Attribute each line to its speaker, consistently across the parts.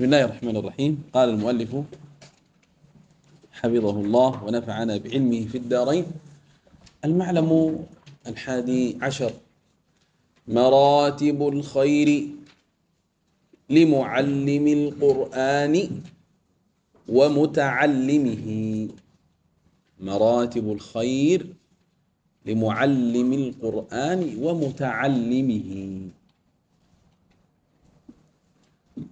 Speaker 1: بسم الله الرحمن الرحيم. قال المؤلف حفظه الله ونفعنا بعلمه في الدارين: المعلم 11: مراتب الخير لمعلم القرآن ومتعلمه. مراتب الخير لمعلم القرآن ومتعلمه.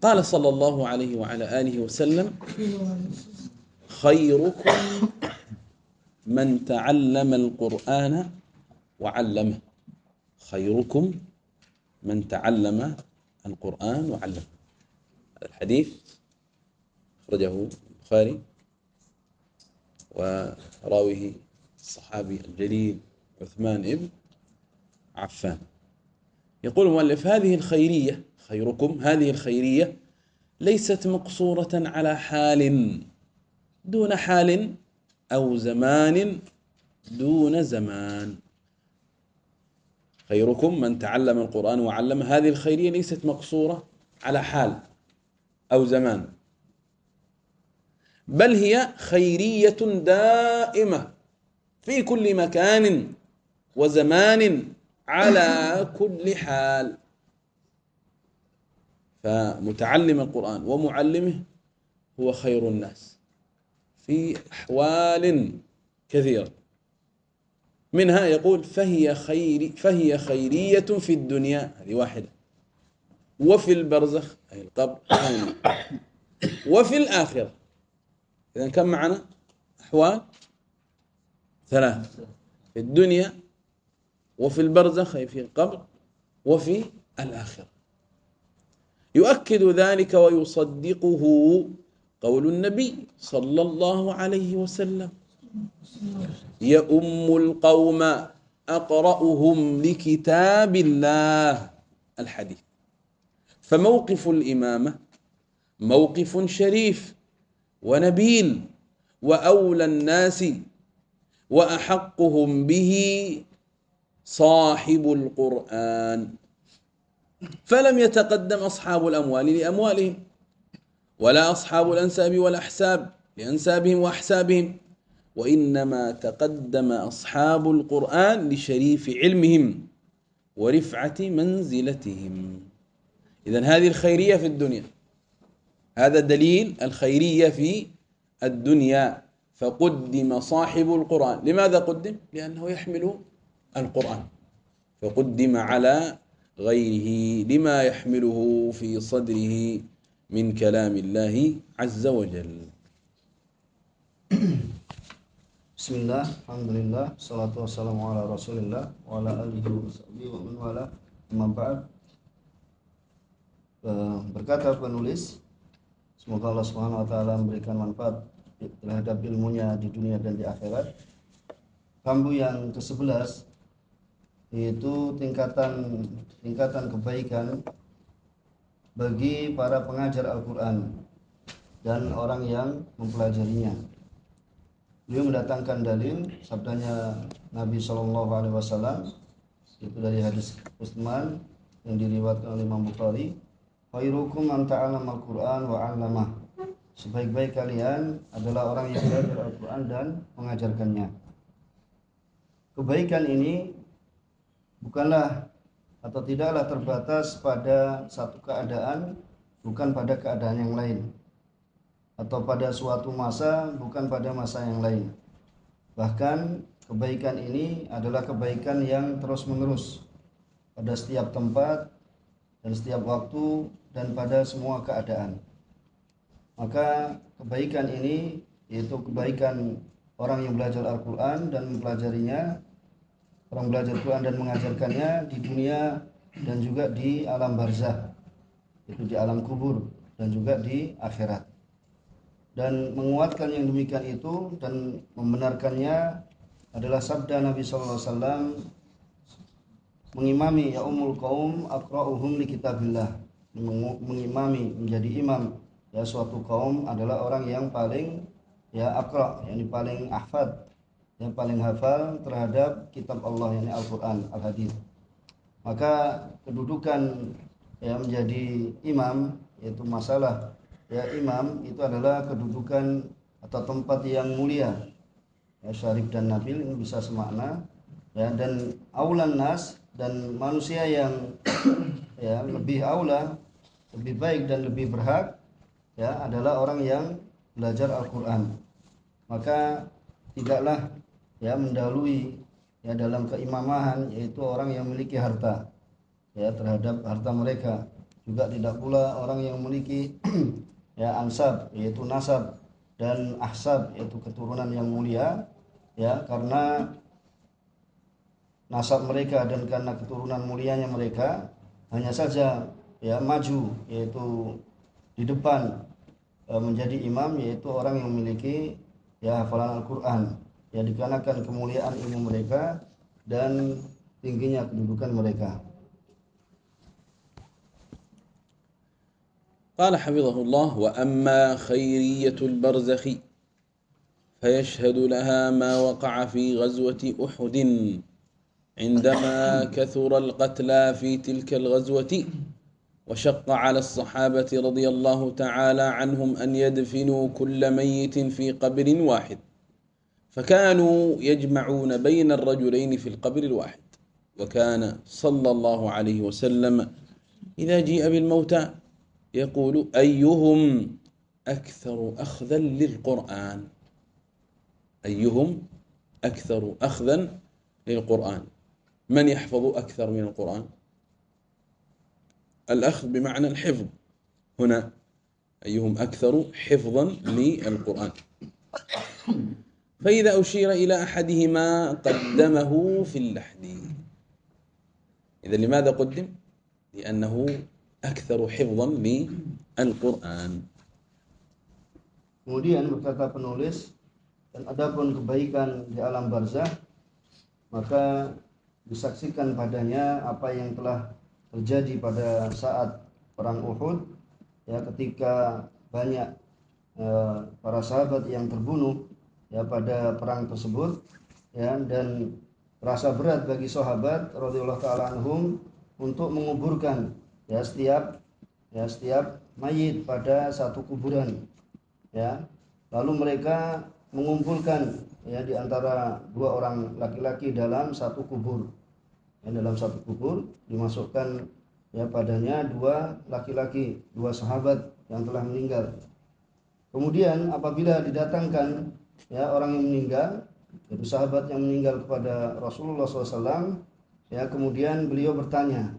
Speaker 1: قال صلى الله عليه وعلى آله وسلم: خيركم من تعلم القرآن وعلمه. خيركم من تعلم القرآن وعلمه. هذا الحديث أخرجه البخاري وراويه الصحابي الجليل عثمان بن عفان. يقول المؤلف: هذه الخيرية، خيركم، هذه الخيرية ليست مقصورة على حال دون حال أو زمان دون زمان. خيركم من تعلم القرآن وعلمه، هذه الخيرية ليست مقصورة على حال أو زمان، بل هي خيرية دائمة في كل مكان وزمان على كل حال. فمتعلم القرآن ومعلمه هو خير الناس في أحوال كثيرة، منها يقول فهي خيرية في الدنيا، هذه واحدة، وفي البرزخ أي القبر ثانية، وفي الآخرة. إذن كم معنا؟ أحوال ثلاث: في الدنيا، وفي البرزخ أي في القبر، وفي الآخرة. يؤكد ذلك ويصدقه قول النبي صلى الله عليه وسلم: يؤم القوم أقرأهم لكتاب الله. الحديث. فموقف الإمامة موقف شريف ونبيل، وأولى الناس وأحقهم به صاحب القرآن. فلم يتقدم أصحاب الأموال لأموالهم، ولا أصحاب الأنساب والأحساب لأنسابهم وأحسابهم، وإنما تقدم أصحاب القرآن لشريف علمهم ورفعة منزلتهم. إذن هذه الخيرية في الدنيا، هذا دليل الخيرية في الدنيا. فقدم صاحب القرآن. لماذا قدم؟ لأنه يحمل القرآن، فقدم على غيره لما يحمله في صدره من كلام الله عز وجل.
Speaker 2: Bismillah, alhamdulillah, salatu wassalamu ala rasulillah wa ala alihi wa sahbihi wa man wala, amma ba'd. Berkata penulis, semoga Allah Subhanahu wa taala memberikan manfaat terhadap ilmunya di dunia dan di akhirat. Bambu yang ke-11 yaitu tingkatan kebaikan bagi para pengajar Al-Qur'an dan orang yang mempelajarinya. Beliau mendatangkan dalil sabdanya Nabi SAW, itu dari hadis Utsman yang diriwayatkan oleh Imam Bukhari, khairukum man ta'allama al-Qur'an wa 'allamah. Sebaik-baik kalian adalah orang yang belajar Al-Qur'an dan mengajarkannya. Kebaikan ini bukanlah atau tidaklah terbatas pada satu keadaan, bukan pada keadaan yang lain, atau pada suatu masa, bukan pada masa yang lain. Bahkan kebaikan ini adalah kebaikan yang terus-menerus pada setiap tempat dan setiap waktu dan pada semua keadaan. Maka kebaikan ini yaitu kebaikan orang yang belajar Al-Quran dan mempelajarinya, orang belajar Al-Quran dan mengajarkannya di dunia dan juga di alam barzakh, itu di alam kubur dan juga di akhirat. Dan menguatkan yang demikian itu dan membenarkannya adalah sabda Nabi SAW, mengimami yaumul qaum aqra'uhum li kitabillah. Mengimami, menjadi imam ya suatu kaum adalah orang yang paling aqra', yakni paling ahfad, yang paling hafal terhadap kitab Allah, yakni Al-Qur'an, Al-Hadis. Maka kedudukan menjadi imam, yaitu masalah ya imam itu adalah kedudukan atau tempat yang mulia. Ya, syarif dan nabil ini bisa semakna, ya, dan aulan nas, dan manusia yang ya lebih aula, lebih baik dan lebih berhak, ya, adalah orang yang belajar Al-Qur'an. Maka tidaklah ya mendahului ya dalam keimamahan yaitu orang yang memiliki harta ya terhadap harta mereka, juga tidak pula orang yang memiliki ya ansab yaitu nasab dan ahsab yaitu keturunan yang mulia, ya, karena nasab mereka dan karena keturunan mulianya mereka hanya saja ya maju yaitu di depan menjadi imam yaitu orang yang memiliki ya hafalan Al-Qur'an, ya, dikarenakan kemuliaan ilmu mereka dan tingginya kedudukan mereka.
Speaker 1: قال حفظه الله: وأما خيرية البرزخ فيشهد لها ما وقع في غزوة أحد عندما كثر القتلى في تلك الغزوة وشق على الصحابة رضي الله تعالى عنهم أن يدفنوا كل ميت في قبر واحد، فكانوا يجمعون بين الرجلين في القبر الواحد. وكان صلى الله عليه وسلم إذا جيء بالموتى يقول: أيهم أكثر أخذا للقرآن، أيهم أكثر أخذا للقرآن. من يحفظ أكثر من القرآن؟ الأخذ بمعنى الحفظ، هنا أيهم أكثر حفظا للقرآن. فإذا أشير إلى أحدهما قدمه في اللحد. إذا لماذا قدم؟ لأنه أكثر حفظا للقرآن.
Speaker 2: Kemudian berkata penulis, dan adapun kebaikan di alam barzah, maka disaksikan padanya apa yang telah terjadi pada saat perang Uhud, ya, ketika banyak para sahabat yang terbunuh ya pada perang tersebut, ya, dan rasa berat bagi sahabat radhiyallahu taala anhum untuk menguburkan ya setiap mayit pada satu kuburan, ya. Lalu mereka mengumpulkan ya di antara dua orang laki-laki dalam satu kubur. Ya, dalam satu kubur dimasukkan ya padanya dua laki-laki, dua sahabat yang telah meninggal. Kemudian apabila didatangkan ya orang yang meninggal, yaitu sahabat yang meninggal kepada Rasulullah SAW, ya, kemudian beliau bertanya,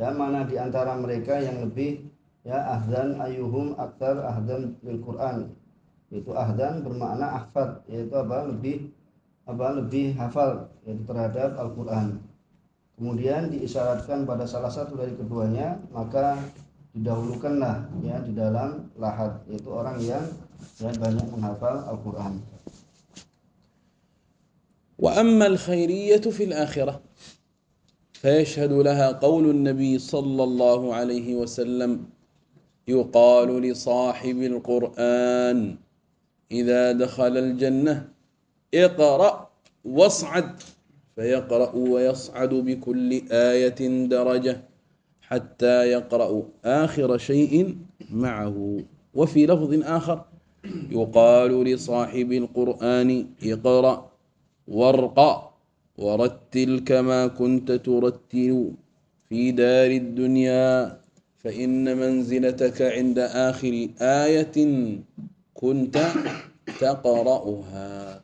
Speaker 2: ya, mana di antara mereka yang lebih ya ahdan, ayuhum aktar ahdan lil Quran. Yaitu ahdan bermakna ahfad, yaitu lebih hafal yaitu terhadap Al-Qur'an. Kemudian diisyaratkan pada salah satu dari keduanya, maka didahulukanlah ya di dalam lahad, yaitu orang yang ya banyak menghafal Al-Qur'an.
Speaker 1: وأما الخيرية في الآخرة فيشهد لها قول النبي صلى الله عليه وسلم: يقال لصاحب القرآن إذا دخل الجنة: اقرأ واصعد، فيقرأ ويصعد بكل آية درجة حتى يقرأ آخر شيء معه. وفي لفظ آخر: يقال لصاحب القرآن: اقرأ وارقى ورتل كما كنت ترتل في دار الدنيا، فإن منزلتك عند آخر آية كنت تقرأها.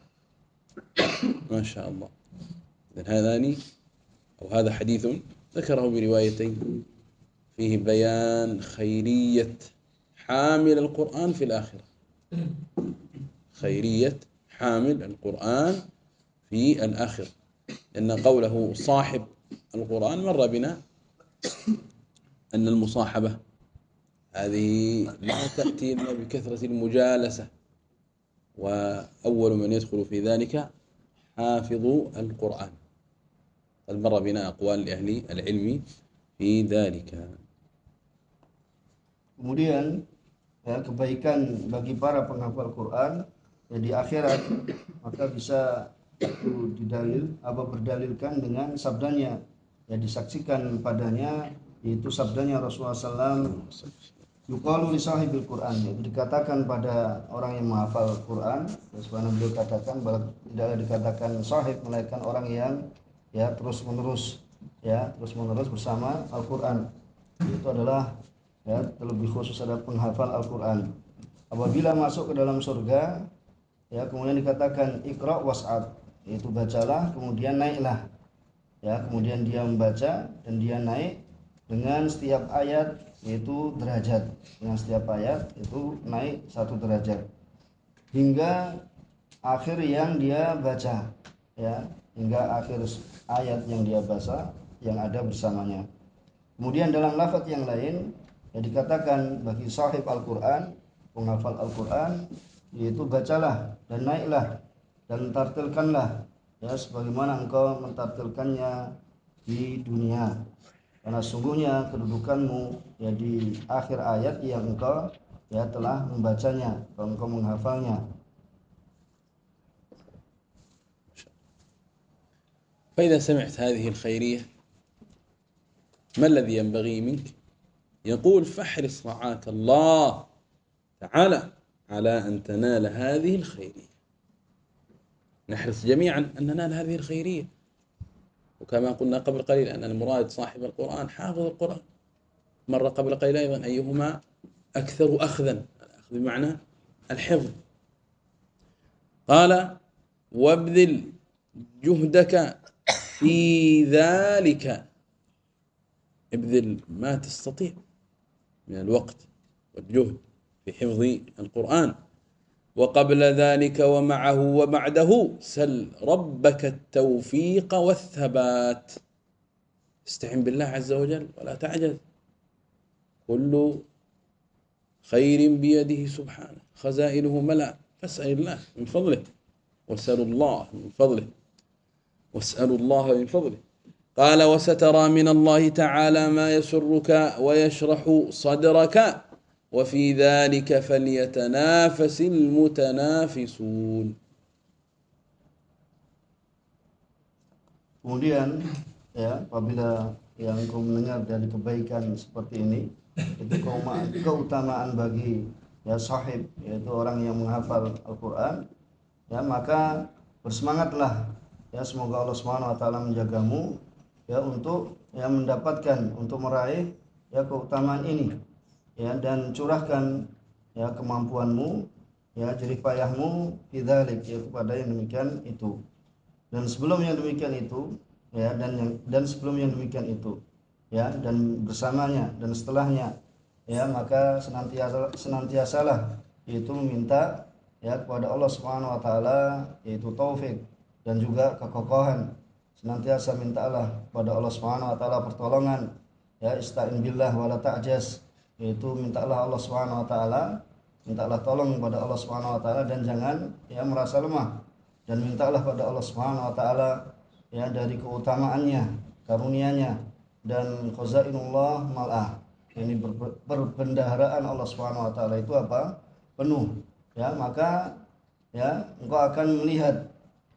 Speaker 1: ما شاء الله. هذا حديث ذكره بروايتين فيه بيان خيرية حامل القرآن في الآخرة، خيرية حامل القرآن في الآخرة، لأن قوله صاحب القرآن مر بنا أن المصاحبة هذه لا تأتي إلا بكثرة المجالسة، وأول من يدخل في ذلك حافظ القرآن. قد مر بنا أقوال لأهل العلم في ذلك.
Speaker 2: Kemudian ya, kebaikan bagi para penghafal Quran ya di akhirat, maka bisa itu berdalilkan dengan sabdanya, ya, disaksikan padanya, yaitu sabdanya Rasulullah SAW, Yuqalu li sahibil Quran, itu dikatakan pada orang yang menghafal Quran. Sebagaimana beliau katakan bahwa tidaklah dikatakan sahib melainkan orang yang terus menerus bersama Al-Quran. Itu adalah terlebih khusus ada penghafal Al-Quran. Apabila masuk ke dalam surga, kemudian dikatakan Iqra was'ad, yaitu bacalah kemudian naiklah. Kemudian dia membaca dan dia naik dengan setiap ayat yaitu derajat. Dengan setiap ayat itu naik 1 derajat hingga akhir yang dia baca, hingga akhir ayat yang dia baca yang ada bersamanya. Kemudian dalam lafaz yang lain dikatakan bagi sahib Al-Quran, penghafal Al-Quran, yaitu bacalah dan naiklah dan tartilkanlah sebagaimana engkau mentartilkannya di dunia, karena sungguhnya kedudukanmu di akhir ayat yang engkau telah membacanya atau engkau menghafalnya.
Speaker 1: فإذا سمعت هذه الخيرية ما الذي ينبغي منك؟ يقول فاحرص طاعات الله تعالى على أن تنال هذه الخيرية. نحرص جميعا أن ننال هذه الخيرية، وكما قلنا قبل قليل أن المراد صاحب القرآن حافظ القرآن. مرة قبل قليل أيضا أيهما أكثر أخذا، الأخذ بمعنى الحفظ. قال وابذل جهدك في ذلك، ابذل ما تستطيع من الوقت والجهد في حفظ القرآن. وقبل ذلك ومعه وبعده سل ربك التوفيق والثبات. استعن بالله عز وجل ولا تعجز، كل خير بيده سبحانه، خزائنه ملأ، فاسأل الله من فضله واسألوا الله من فضله واسألوا الله من فضله. قال وسترى من الله تعالى ما يسرك ويشرح صدرك وفي ذلك فليتنافس المتنافسون.
Speaker 2: Kemudian apabila yang engkau mendengar dari kebaikan seperti ini, itu keutamaan bagi sahib, yaitu orang yang menghafal Al-Quran, maka bersemangatlah, semoga Allah Subhanahu wa taala menjagamu untuk mendapatkan, untuk meraih keutamaan ini, dan curahkan kemampuanmu, jerih payahmu bidzalik, kepada yang demikian itu. Dan sebelum yang demikian itu, dan sebelum yang demikian itu, dan bersamanya dan setelahnya, maka senantiasalah yaitu meminta kepada Allah Subhanahu wa taala yaitu taufik dan juga kekokohan. Senantiasa mintalah kepada Allah Subhanahu wa taala pertolongan, ista'in billah wala ta'jaz, yaitu mintalah Allah Subhanahu wa taala, mintalah tolong kepada Allah Subhanahu wa taala dan jangan merasa lemah, dan mintalah pada Allah Subhanahu wa taala dari keutamaannya, karunia-Nya, dan khazainullah mal'ah, ini perbendaharaan Allah Subhanahu wa taala itu penuh, maka engkau akan melihat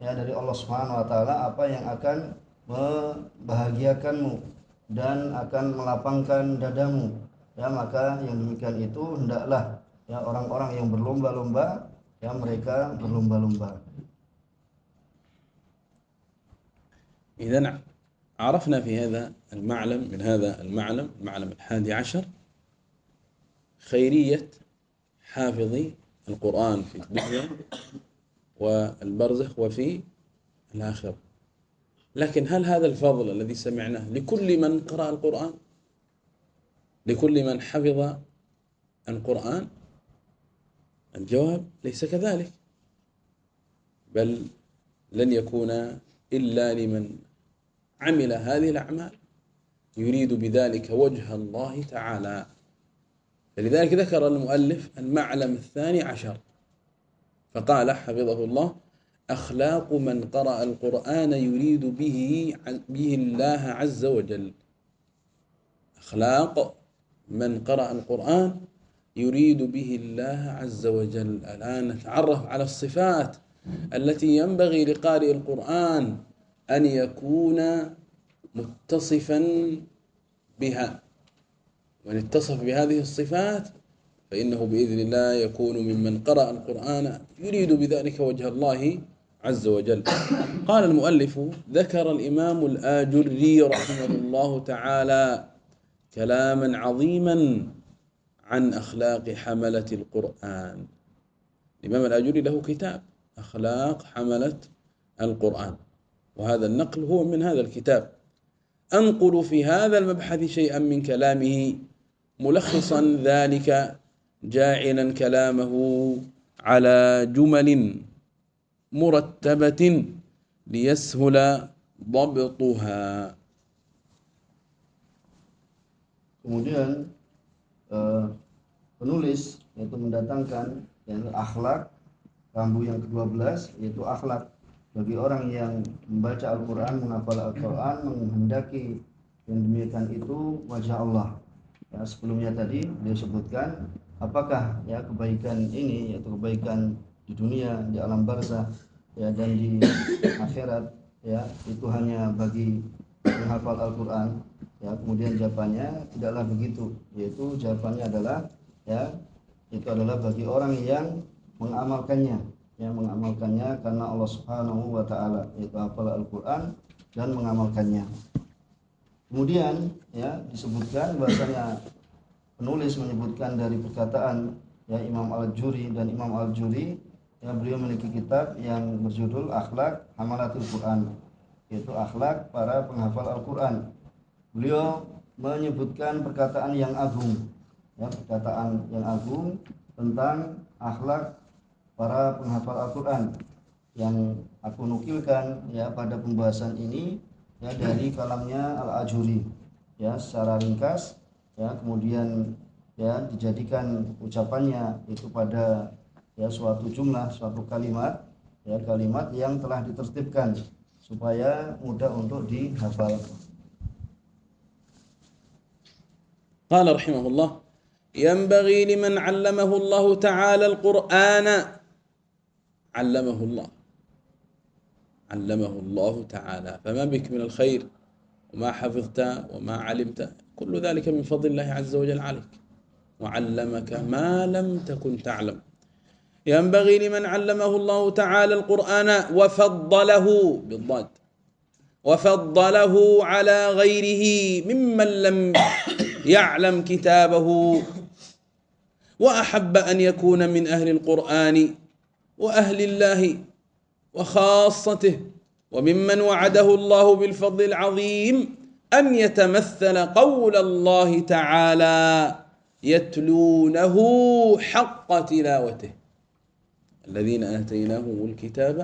Speaker 2: dari Allah Subhanahu wa taala apa yang akan membahagiakanmu dan akan melapangkan dadamu, maka yang demikian itu hendaklah orang-orang yang berlomba-lomba, mereka berlomba-lomba.
Speaker 1: إذن عرفنا في هذا المعلم، من هذا المعلم 11 خيرية حافظي القرآن في الدنيا والبرزخ وفي الآخرة. لكن هل هذا الفضل الذي سمعناه لكل من قرأ القرآن، لكل من حفظ القرآن؟ الجواب ليس كذلك، بل لن يكون إلا لمن عمل هذه الأعمال يريد بذلك وجه الله تعالى. فلذلك ذكر المؤلف المعلم 12 فقال حفظه الله أخلاق من قرأ القرآن يريد به الله عز وجل. أخلاق من قرأ القرآن يريد به الله عز وجل. الآن نتعرف على الصفات التي ينبغي لقارئ القرآن أن يكون متصفا بها، ومن اتصف بهذه الصفات فإنه بإذن الله يكون ممن قرأ القرآن يريد بذلك وجه الله عز وجل. قال المؤلف: ذكر الإمام الآجري رحمه الله تعالى كلاما عظيما عن أخلاق حملة القرآن. الإمام الآجري له كتاب أخلاق حملة القرآن، وهذا النقل هو من هذا الكتاب. أنقل في هذا المبحث شيئا من كلامه ملخصا ذلك، جاعلا كلامه على جمل مرتبة ليسهل ضبطها.
Speaker 2: Kemudian penulis yaitu mendatangkan yaitu akhlak, rambu yang ke-12 yaitu akhlak bagi orang yang membaca Al-Quran, menghafal Al-Quran, menghendaki yang demikian itu wajah Allah. Ya, sebelumnya tadi dia sebutkan apakah ya kebaikan ini, yaitu kebaikan di dunia, di alam barzah ya, dan di akhirat ya, itu hanya bagi menghafal Al-Quran ya. Kemudian jawabannya tidaklah begitu, yaitu jawabannya adalah ya, itu adalah bagi orang yang mengamalkannya ya, mengamalkannya karena Allah Subhanahu wa taala, yaitu hafal Al-Quran dan mengamalkannya. Kemudian ya disebutkan bahasanya penulis menyebutkan dari perkataan ya Imam Al-Juri, dan Imam Al-Juri ya beliau memiliki kitab yang berjudul Akhlak Hamalatul Quran, yaitu akhlak para penghafal Al-Quran. Beliau menyebutkan perkataan yang agung ya, perkataan yang agung tentang akhlak para penghafal Al-Quran yang aku nukilkan ya pada pembahasan ini ya dari kalamnya Al-Ajuri ya secara ringkas ya, kemudian ya dijadikan ucapannya itu pada ya suatu jumlah, suatu kalimat ya, kalimat yang telah ditertibkan supaya mudah untuk dihafal.
Speaker 1: قال رحمه الله: ينبغي لمن علمه الله تعالى القرآن، علمه الله تعالى، فما بك من الخير وما حفظت وما علمت، كل ذلك من فضل الله عز وجل عليك، وعلمك ما لم تكن تعلم. ينبغي لمن علمه الله تعالى القرآن وفضله بالضاد، وفضله على غيره ممن لم يعلم كتابه، وأحب أن يكون من أهل القرآن وأهل الله وخاصته، وممن وعده الله بالفضل العظيم أن يتمثل قول الله تعالى: يتلونه حق تلاوته، الذين آتيناهم الكتاب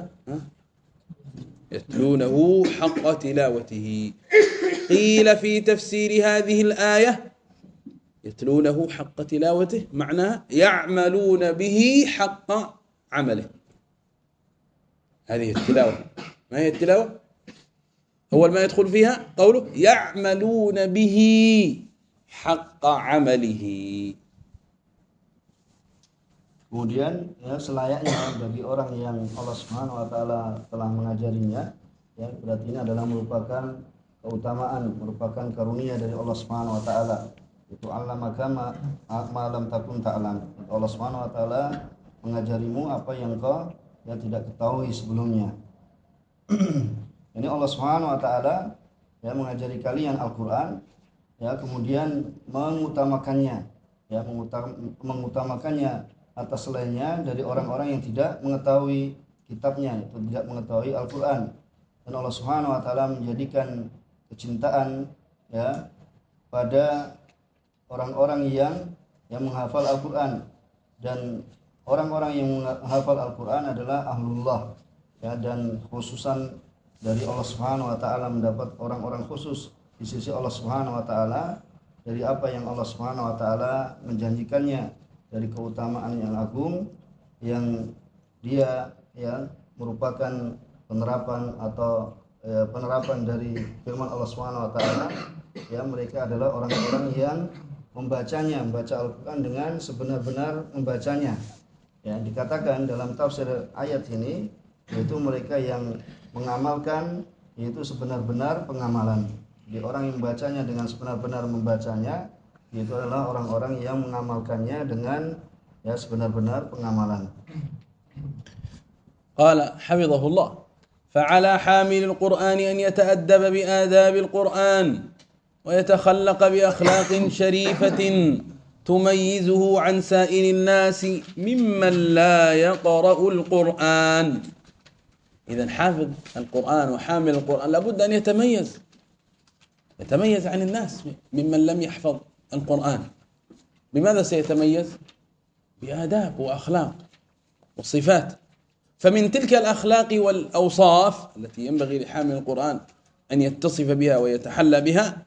Speaker 1: يتلونه حق تلاوته. قيل في تفسير هذه الآية: يتلونه حق تلاوته معناه يعملون به حق عمله. هذه التلاوة. ما هي التلاوة؟ أول ما يدخل فيها قوله يعملون به حق عمله.
Speaker 2: Kemudian ya selayaknya bagi orang yang Allah Subhanahu wa taala telah mengajarinya ya, berarti ini adalah merupakan keutamaan, merupakan karunia dari Allah Subhanahu wa taala. Itu allamaka ma lam takun ta'lam. Allah Subhanahu wa taala mengajarimu apa yang kau ya tidak ketahui sebelumnya. Ini Allah Subhanahu wa taala ya mengajari kalian Al-Qur'an ya, kemudian mengutamakannya ya, mengutamakannya atas lainnya dari orang-orang yang tidak mengetahui kitabnya, itu tidak mengetahui Al-Qur'an. Dan Allah Subhanahu wa taala menjadikan kecintaan ya pada orang-orang yang menghafal Al-Qur'an, dan orang-orang yang menghafal Al-Qur'an adalah ahlullah ya, dan khususan dari Allah Subhanahu wa taala, mendapat orang-orang khusus di sisi Allah Subhanahu wa taala dari apa yang Allah Subhanahu wa taala menjanjikannya dari keutamaan yang agung, yang dia ya merupakan penerapan atau penerapan dari firman Allah Subhanahu wa taala ya, mereka adalah orang-orang yang membaca Al-Qur'an dengan sebenar-benar membacanya. Ya, dikatakan dalam tafsir ayat ini yaitu mereka yang mengamalkan, yaitu sebenar-benar pengamalan. Jadi orang yang membacanya dengan sebenar-benar membacanya itu adalah orang-orang yang mengamalkannya dengan ya sebenar-benar pengamalan.
Speaker 1: قال حفظه الله: فعلى حامل القرآن أن يتأدب بآداب القرآن ويتخلق بأخلاق شريفة تميزه عن سائر الناس ممن لا يقرأ القرآن. إذا حافظ القرآن وحامل القرآن لابد أن يتميز عن الناس ممن لم يحفظ القرآن. بماذا سيتميز؟ بآداب وأخلاق وصفات. فمن تلك الأخلاق والأوصاف التي ينبغي لحامل القرآن أن يتصف بها ويتحلى بها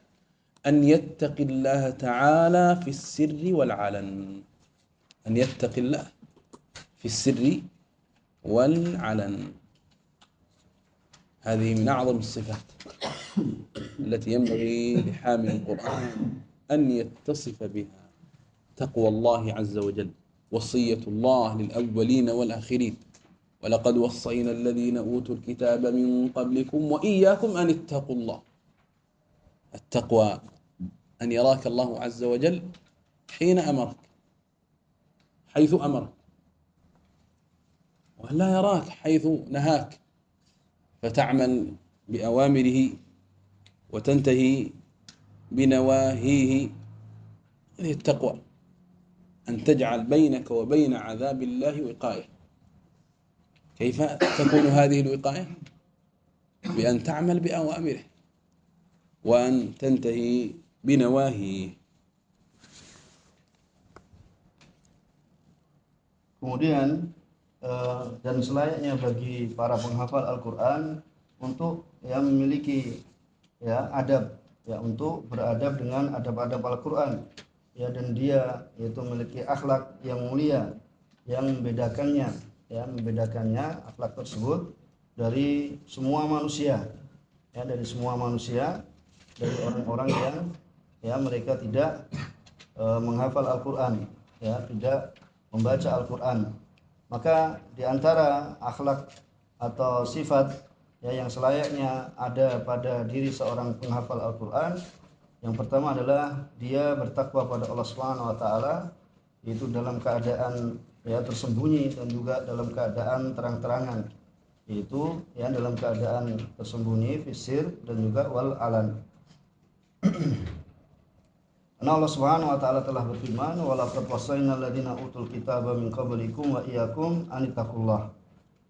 Speaker 1: أن يتقي الله تعالى في السر والعلن. أن يتقي الله في السر والعلن. هذه من أعظم الصفات التي ينبغي لحامل القرآن أن يتصف بها. تقوى الله عز وجل وصية الله للأولين والآخرين: ولقد وصينا الذين أوتوا الكتاب من قبلكم وإياكم أن اتقوا الله. التقوى أن يراك الله عز وجل حين أمرك، حيث أمرك، وأن لا يراك حيث نهاك، فتعمل بأوامره وتنتهي بنواهيه. هذه التقوى، أن تجعل بينك وبين عذاب الله وقاية. كيف تكون هذه الوقاية؟ بأن تعمل بأوامره وأن تنتهي بنواهيه.
Speaker 2: Kemudian dan selayaknya bagi para penghafal Al-Quran untuk yang memiliki ya adab, ya untuk beradab dengan adab-adab Al-Quran, ya, dan dia yaitu memiliki akhlak yang mulia yang membedakannya akhlak tersebut dari semua manusia, ya, dari semua manusia, dari orang-orang yang ya mereka tidak menghafal Al-Quran, ya, tidak membaca Al-Quran. Maka di antara akhlak atau sifat ya yang selayaknya ada pada diri seorang penghafal Al-Quran, yang pertama adalah dia bertakwa pada Allah Subhanahu wa taala, itu dalam keadaan ya tersembunyi dan juga dalam keadaan terang-terangan, yaitu ya dalam keadaan tersembunyi fisir dan juga wal alan. Karena Allah Subhanahu wa taala telah berfirman, "Wa laqad wasaina alladziina utul kitaba min qablikum wa iyyakum an ittaqullah."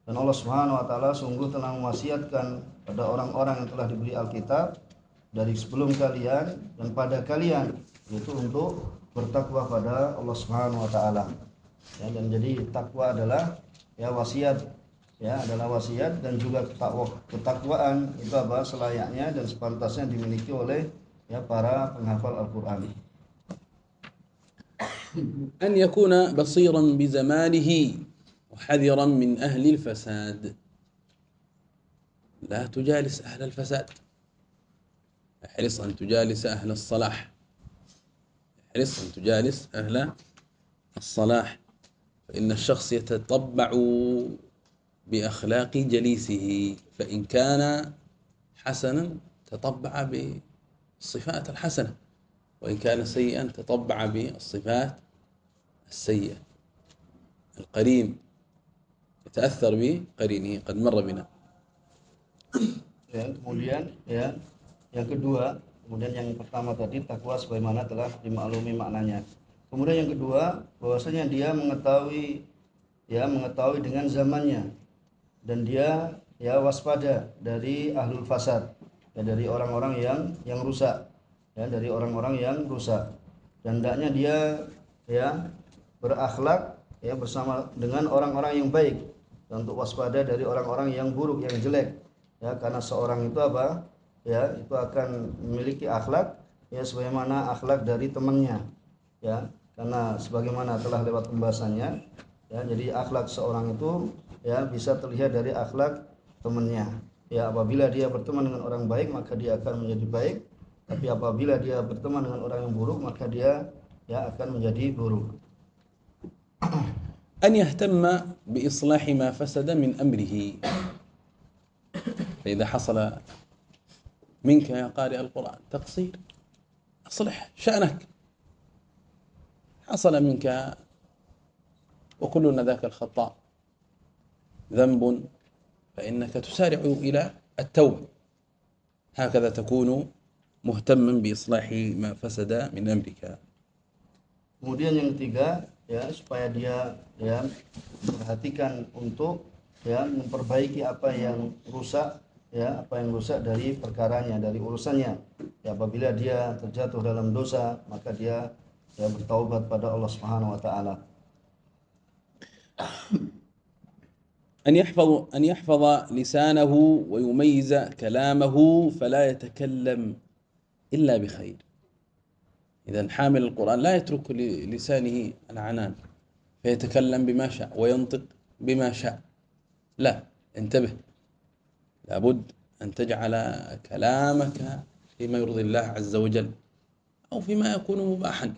Speaker 2: Dan Allah Subhanahu wa taala sungguh telah mewasiatkan pada orang-orang yang telah diberi Alkitab dari sebelum kalian dan pada kalian, yaitu untuk bertakwa pada Allah Subhanahu wa taala. Ya, dan jadi takwa adalah ya wasiat, ya adalah wasiat, dan juga ketakwaan itu apa selayaknya dan sepantasnya dimiliki oleh ya para penghafal Al-Quran.
Speaker 1: أن يكون بصيرا بزمانه وحذرا من أهل الفساد. لا تجالس أهل الفساد، احرص أن تجالس أهل الصلاح، احرص أن تجالس أهل الصلاح، فإن الشخص يتطبع بأخلاق جليسه، فإن كان حسنا تطبع بالصفات الحسنة، وإن كان سيئا تطبع بالصفات السيئة. القرين يتأثر بقرينه، قد مر بنا.
Speaker 2: Ya, kemudian ya yang kedua, kemudian yang pertama tadi takwa sebagaimana telah dimaklumi maknanya. Kemudian yang kedua, bahwasanya dia mengetahui dengan zamannya, dan dia ya waspada dari ahlul fasad, ya, dari orang-orang yang rusak, ya, dari orang-orang yang rusak. Dan hendaknya dia ya berakhlak ya bersama dengan orang-orang yang baik, dan untuk waspada dari orang-orang yang buruk, yang jelek, ya, karena seorang itu apa ya itu akan memiliki akhlak ya sebagaimana akhlak dari temannya, ya, karena sebagaimana telah lewat pembahasannya, ya, jadi akhlak seorang itu ya bisa terlihat dari akhlak temannya. Ya, apabila dia berteman dengan orang baik maka dia akan menjadi baik, tapi apabila dia berteman dengan orang yang buruk maka dia ya akan menjadi buruk.
Speaker 1: أن يهتم بإصلاح ما فسد من أمره. فإذا حصل منك يا قارئ القرآن تقصير، أصلح شأنك، حصل منك وكلنا ذاك الخطاء ذنب فإنك تسارع إلى التوبة، هكذا تكون مهتما بإصلاح ما فسد من أمرك.
Speaker 2: Kemudian yang ketiga, ya, supaya dia ya memperhatikan untuk ya memperbaiki apa yang rusak, ya, apa yang rusak dari perkaranya, dari urusannya. Ya, apabila dia terjatuh dalam dosa, maka dia ya bertaubat pada Allah Subhanahu wa taala.
Speaker 1: أن يحفظ لسانه ويميز كلامه فلا يتكلم إلا بخير. إذا حامل القرآن لا يترك لسانه العنان فيتكلم بما شاء وينطق بما شاء، لا، انتبه، لابد أن تجعل كلامك فيما يرضي الله عز وجل أو فيما يكون مباحا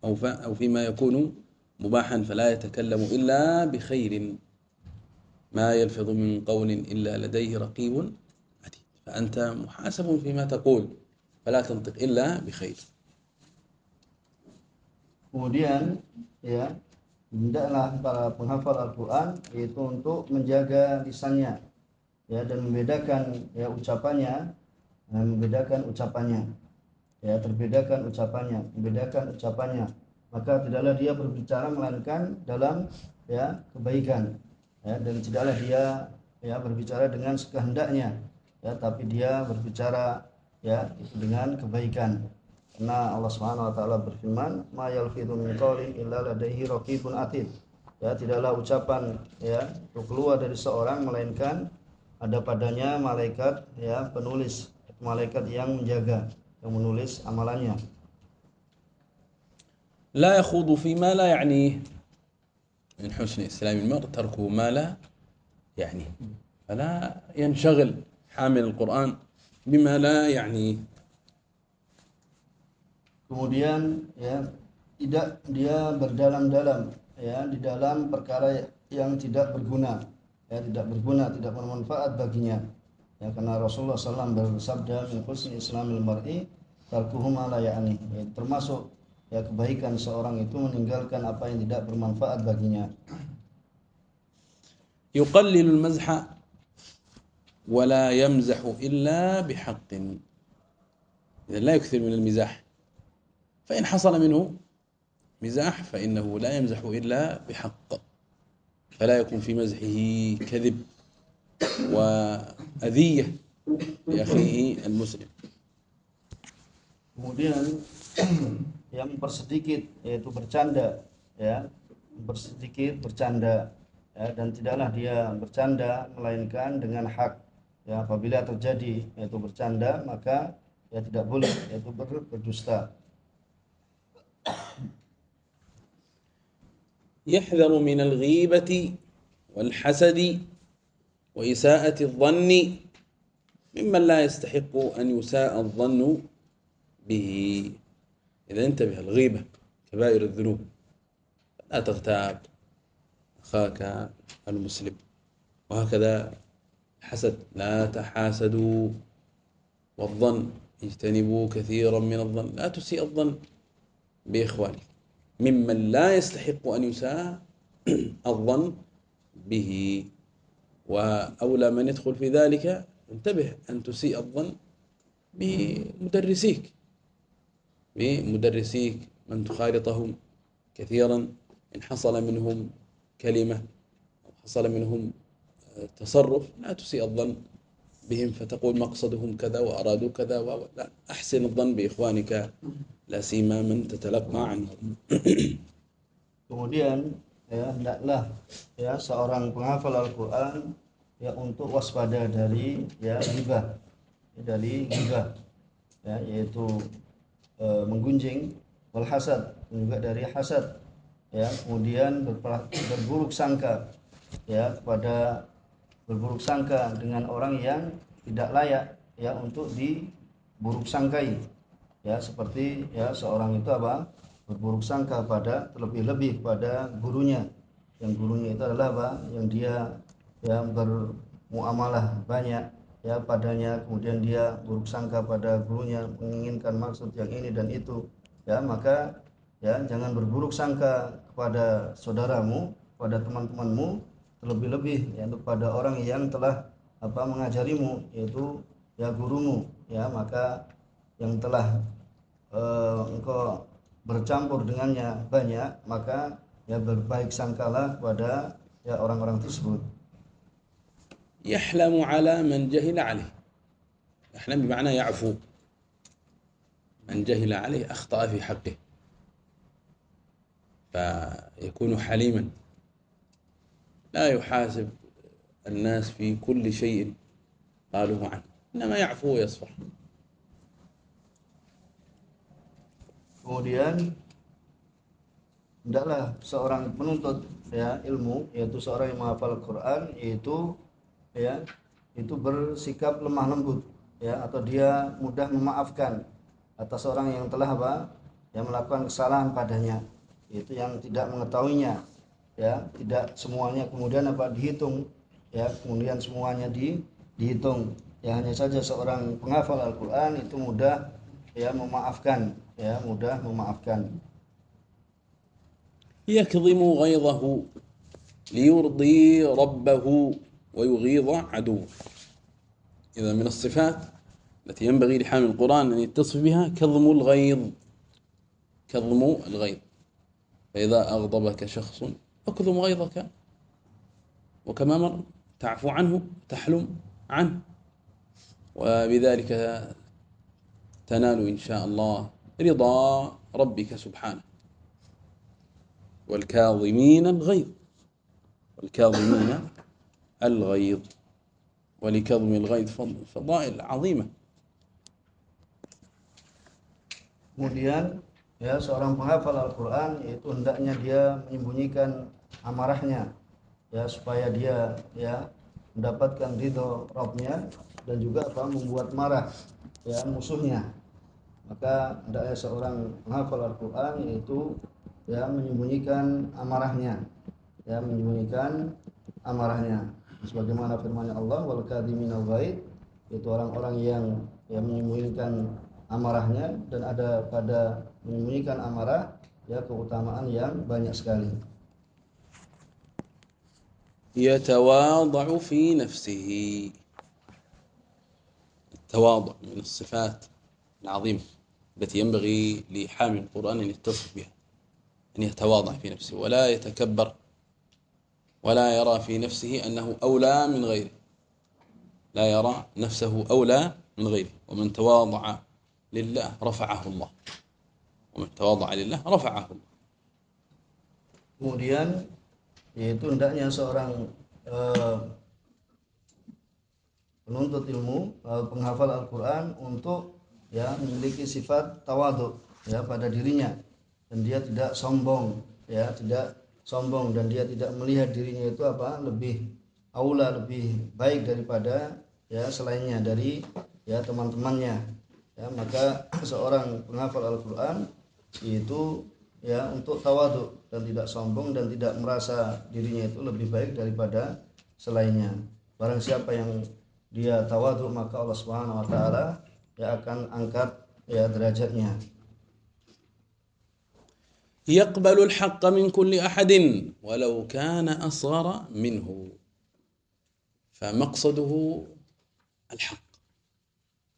Speaker 1: أو فيما يكون مباحا، فلا يتكلم إلا بخير، ما يلفظ من قول إلا لديه رقيب عتيد. فأنت محاسب فيما تقول، فلا تنطق إلا بخير.
Speaker 2: Kemudian ya hendaklah para penghafal Al-Qur'an yaitu untuk menjaga lisannya ya dan membedakan ya ucapannya, ya membedakan ucapannya, maka tidaklah dia berbicara melainkan dalam ya kebaikan, ya, dan tidaklah dia ya berbicara dengan sekehendaknya, ya, tapi dia berbicara ya dengan kebaikan. Karena Allah Subhanahu wa taala berfirman, "Ma yalfidhu min qawlin illa ladaihi raqibun atid." Ya, tidaklah ucapan ya itu keluar dari seorang melainkan ada padanya malaikat ya penulis, malaikat yang menjaga, yang menulis amalannya.
Speaker 1: لا يخوض فيما لا يعنيه، من حسن إسلام المرء تركه ما لا يعنيه، فلا ينشغل حامل القرآن بما لا يعنيه.
Speaker 2: Kemudian ya tidak dia berdalam-dalam ya di dalam perkara yang tidak berguna, ya tidak bermanfaat baginya. Ya, karena Rasulullah SAW bersabda, "Min husni islamil mar'i tarkuhu ma la ya'ni." Ya, termasuk ya kebaikan seorang itu meninggalkan apa yang tidak bermanfaat baginya.
Speaker 1: يقلل المزح ولا يمزح إلا بحق، إذا لا يكثر من المزاح، فإن حصل منه مزاح فإنه لا يمزح إلا بحق، فلا يكون في مزحه كذب وأذية لأخيه المسلم.
Speaker 2: Kemudian yang mempersedikit yaitu bercanda, ya, bercanda ya, dan tidaklah dia bercanda melainkan dengan hak. Ya, apabila terjadi yaitu bercanda maka ya tidak boleh yaitu berdusta.
Speaker 1: يحذر من الغيبة والحسد وإساءة الظن ممن لا يستحق أن يساء الظن به. إذا انتبه، الغيبة كبائر الذنوب، لا تغتاب أخاك المسلم، وهكذا الحسد، لا تحاسدوا، والظن اجتنبوا كثيرا من الظن، لا تسيء الظن بإخوانك ممن لا يستحق أن يساء الظن به. وأولى من يدخل في ذلك انتبه أن تسيء الظن بمدرسيك من تخالطهم كثيرا، إن حصل منهم كلمة أو حصل منهم تصرف لا تسيء الظن بهم فتقول مقصدهم كذا وأرادوا كذا، لا، أحسن الظن بإخوانك لا سيما من تتلقى عنهم.
Speaker 2: Kemudian ya hendaklah ya seorang penghafal Al-Qur'an ya untuk waspada dari ya ghibah, ya, yaitu menggunjing, wal hasad, juga dari hasad, ya, kemudian berburuk sangka ya berburuk sangka dengan orang yang tidak layak ya untuk diburuk sangkai, ya, seperti ya seorang itu berburuk sangka terlebih-lebih pada gurunya, yang gurunya itu adalah yang dia yang bermuamalah banyak ya padanya, kemudian dia buruk sangka pada gurunya, menginginkan maksud yang ini dan itu, ya, maka ya jangan berburuk sangka kepada saudaramu, kepada teman-temanmu, terlebih-lebih ya kepada orang yang telah mengajarimu, yaitu ya gurumu, ya maka yang telah engkau bercampur dengannya banyak, maka ya berbaik sangkalah kepada ya orang-orang tersebut.
Speaker 1: يحلم على من جهل عليه. يحلم بمعنى يعفو. من جهل عليه أخطأ في حقه فيكون حليما، لا يحاسب الناس في كل شيء قالوه عنه، إنما يعفو ويصفح.
Speaker 2: Kemudian hendaklah seorang penuntut ya ilmu, yaitu seorang yang menghafal Quran, itu bersikap lemah lembut ya, atau dia mudah memaafkan atas orang yang telah yang melakukan kesalahan padanya, itu yang tidak mengetahuinya, ya tidak semuanya kemudian dihitung, ya kemudian semuanya dihitung, ya hanya saja seorang penghafal Al-Quran itu mudah ya memaafkan, mudah memaafkan.
Speaker 1: يكظم غيظه ليرضي ربه ويغيظ عدوه. إذا من الصفات التي ينبغي لحامل القرآن أن يتصف بها كظم الغيظ. كظم الغيظ، فإذا أغضبك شخص اكظم غيظك، وكما مر تعفو عنه تحلم عنه، وبذلك تنال إن شاء الله رضا ربك سبحانه. والكاظمين الغيظ، والكاظمين الغيظ، ولكظم الغيظ فضائل عظيمة.
Speaker 2: Kemudian ya seorang penghafal Al-Quran itu hendaknya dia menyembunyikan amarahnya, ya supaya dia ya mendapatkan ridho Rabbnya, dan juga membuat marah ya musuhnya. Maka hendaknya seorang penghafal Al-Quran yaitu ya menyembunyikan amarahnya, sebagaimana firman Allah, wal kadhiminal ghaidh, itu orang-orang yang menyembunyikan amarahnya, dan ada pada menyembunyikan amarah ya keutamaan yang banyak sekali.
Speaker 1: يتواضع في نفسه. التواضع من الصفات العظيمة التي ينبغي لحامل القرآن أن يتصف بها، أن يتواضع في نفسه ولا يتكبر ولا يرى في نفسه أنه أولى من غيره، لا يرى نفسه أولى من غيره. ومن تواضع لله رفعه الله، ومن تواضع لله رفعه الله.
Speaker 2: Kemudian yaitu hendaknya seorang penuntut ilmu, penghafal Al-Quran untuk ya memiliki sifat tawadhu ya pada dirinya, dan dia tidak sombong, dan dia tidak melihat dirinya itu lebih aula, lebih baik daripada ya selainnya dari ya teman-temannya. Ya maka seorang penghafal Al-Quran itu ya untuk tawadhu dan tidak sombong, dan tidak merasa dirinya itu lebih baik daripada selainnya. Barang siapa yang dia tawadhu, maka Allah Subhanahu wa taala ya akan angkat ya derajatnya.
Speaker 1: يقبل الحق من كل أحد ولو كان أصغر منه، فمقصده الحق،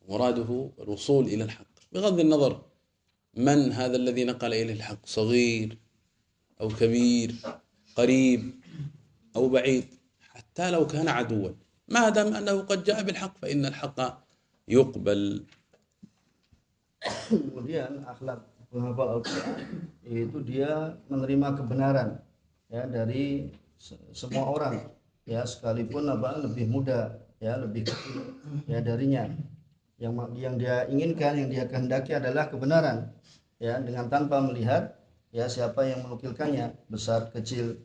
Speaker 1: مراده الوصول إلى الحق بغض النظر من هذا الذي نقل إليه الحق، صغير أو كبير، قريب أو بعيد، حتى لو كان عدوا، ما دام أنه قد جاء بالحق فإن الحق يقبل.
Speaker 2: Kemudian akhlak penghafal Al-Quran itu dia menerima kebenaran ya dari semua orang, ya sekalipun lebih muda ya, lebih kecil ya darinya. Yang dia inginkan, yang dia kehendaki adalah kebenaran ya, dengan tanpa melihat ya siapa yang menukilkannya, besar kecil